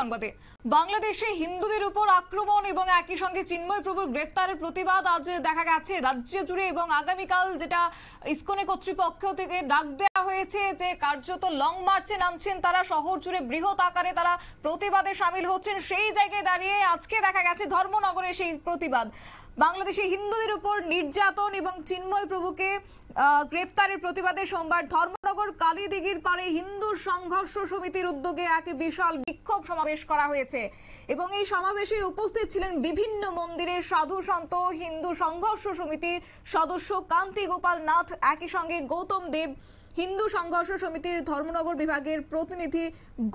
সংবাদে বাংলাদেশে হিন্দুদের উপর আক্রমণ এবং একই সঙ্গে চিন্ময় প্রভুর গ্রেফতারের প্রতিবাদ আজ দেখা গেছে রাজ্য জুড়ে এবং আগামীকাল যেটা ইসকনে কর্তৃপক্ষ থেকে ডাক দেওয়া হয়েছে যে কার্যত লং মার্চে নামছেন তারা, শহর জুড়ে বৃহৎ আকারে তারা প্রতিবাদে সামিল হচ্ছেন। সেই জায়গায় দাঁড়িয়ে আজকে দেখা গেছে ধর্মনগরে সেই প্রতিবাদ, বাংলাদেশে হিন্দুদের উপর নির্যাতন এবং চিন্ময় প্রভুকে গ্রেফতারের প্রতিবাদে সোমবার ধর্মনগর কালীদিঘির পাড়ে হিন্দু সংঘর্ষ সমিতির উদ্যোগে এক বিশাল বিক্ষোভ সমাবেশ করা হয়েছে এবং এই সমাবেশে উপস্থিত ছিলেন বিভিন্ন মন্দিরের সাধু সন্ত, হিন্দু সংঘর্ষ সমিতির সদস্য কান্তি গোপাল নাথ, একই সঙ্গে গৌতম দেব, হিন্দু সংঘর্ষ সমিতির ধর্মনগর বিভাগের প্রতিনিধি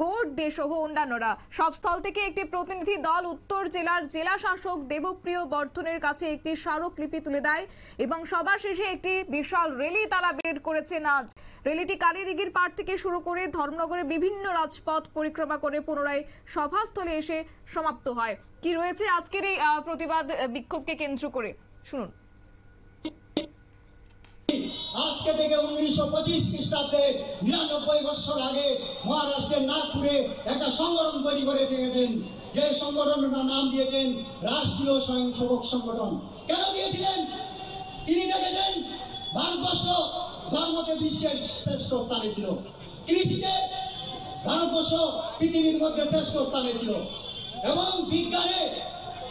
গৌর দে সহ অন্যান্যরা। সব স্থল থেকে একটি প্রতিনিধি দল উত্তর জেলার জেলা শাসক দেবপ্রিয় বর্ধনের কাছে একটি স্মারকলিপি তুলে দেয় এবং সবার শেষে একটি বিশাল র্যালি তারা বের করেছেন আজ। র্যালিটি কালীদিঘির পাড় থেকে শুরু করে ধর্মনগরের বিভিন্ন রাজপথ পরিক্রমা করে পুনরায় সভাস্থলে এসে সমাপ্ত হয়। কি রয়েছে আজকের এই প্রতিবাদ বিক্ষোভকে কেন্দ্র করে শুনুন। আজকে থেকে 1925 খ্রিস্টাব্দে 99 বছর আগে মহারাষ্ট্রের নাগপুরে একটা সংগঠন তৈরি করে দিয়েছেন, যে সংগঠনটার নাম দিয়েছেন রাষ্ট্রীয় স্বয়ংসেবক সংগঠন। কেন দিয়েছিলেন? তিনি দেখেছেন ভারতবর্ষ ধর্মকে বিশ্বের শ্রেষ্ঠ স্থানে ছিল, কৃষিতে ভারতবর্ষ পৃথিবীর মধ্যে শ্রেষ্ঠ স্থানে ছিল এবং বিজ্ঞানে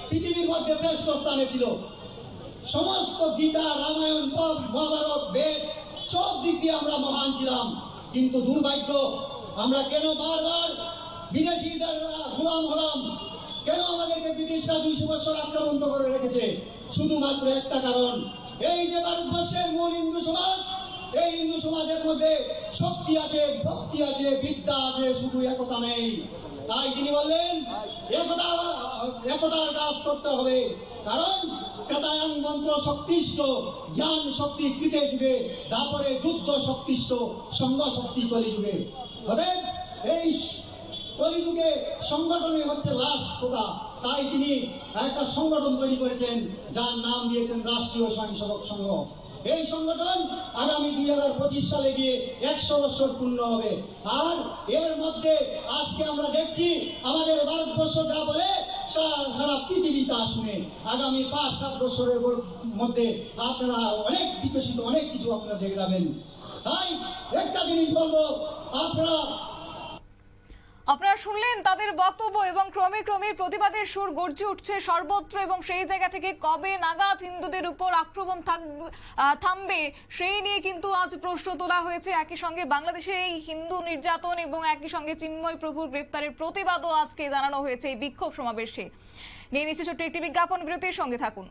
পৃথিবীর মধ্যে শ্রেষ্ঠ স্থানে ছিল। সমস্ত গীতা, রামায়ণ, মহাভারত, বেদ সব দিক দিয়ে আমরা মহান ছিলাম, কিন্তু দুর্ভাগ্য আমরা কেন বারবার বিদেশিদের গোলাম হলাম? কেন আমাদেরকে ব্রিটিশরা 200 বছর আক্রমণ করে রেখেছে? শুধুমাত্র একটা কারণ, এই যে ভারতবর্ষের মূল হিন্দু সমাজ, এই হিন্দু সমাজের মধ্যে শক্তি আছে, ভক্তি আছে, বিদ্যা আছে, শুধু একতা নেই। তাই তিনি বললেন একতার কাজ করতে হবে, কারণ কেতায়াং মন্ত্র শক্তিষ্ঠ, জ্ঞান শক্তি কৃতে যুগে, তারপরে যুদ্ধ শক্তিষ্ঠ, সঙ্গ শক্তি কলিযুগে। অতএব এই কলিযুগে সংগঠনে হচ্ছে লাশ কথা। তাই তিনি একটা সংগঠন তৈরি করেছেন যার নাম দিয়েছেন রাষ্ট্রীয় স্বয়ংসেবক সংঘ। এই সংগঠন আগামী 2025 সালে গিয়ে 100 বছর পূর্ণ হবে। আর এর মধ্যে আজকে আমরা দেখছি আমাদের ভারতবর্ষ যা বলে সারা পৃথিবী তা শুনে। আগামী 5-7 বছরের মধ্যে আপনারা অনেক বিকশিত অনেক কিছু আপনারা দেখে যাবেন। তাই একটা জিনিস বলবো, আপনারা শুনলেন তাদের বক্তব্য এবং ক্রমে ক্রমে প্রতিবাদের সুর গর্জে উঠছে সর্বত্র এবং সেই জায়গা থেকে কবে নাগাদ হিন্দুদের উপর আক্রমণ থামবে সেই নিয়ে কিন্তু আজ প্রশ্ন তোলা হয়েছে। একই সঙ্গে বাংলাদেশের এই হিন্দু নির্যাতন এবং একই সঙ্গে চিন্ময় প্রভুর গ্রেফতারের প্রতিবাদও আজকে জানানো হয়েছে এই বিক্ষোভ সমাবেশে। নিয়ে নিচ্ছে ছোট্ট একটি বিজ্ঞাপন বিরতির সঙ্গে থাকুন।